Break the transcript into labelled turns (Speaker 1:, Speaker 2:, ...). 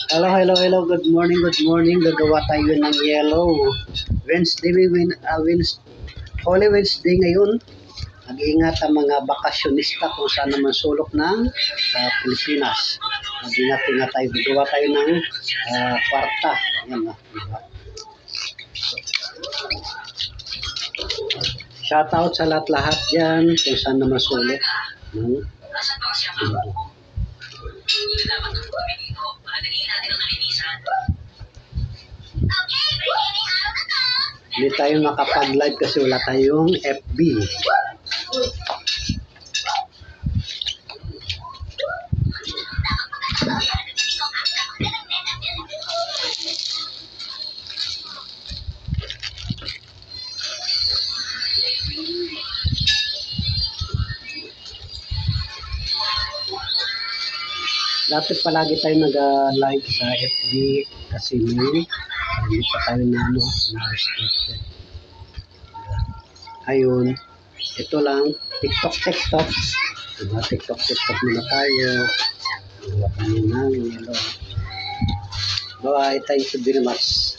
Speaker 1: Hello, hello, hello. Good morning, good morning. Gagawa tayo ng yellow. Wednesday, Holy Wednesday ngayon. Mag-iingat ang mga bakasyonista kung saan naman sulok ng Pilipinas. Mag-ingat-ingat tayo. Gagawa tayo ng kwarta. Yan na. Diba? Shoutout sa lahat-lahat dyan kung saan naman sulok ng Hindi tayo makapag-live kasi wala tayong FB. Dati palagi tayo nag-live sa FB kasi hindi pa tayo na-restricted. Ayun, ito lang, TikTok. Diba? TikTok muna tayo. Gawa kami ng yellow. Bye, thank you very much.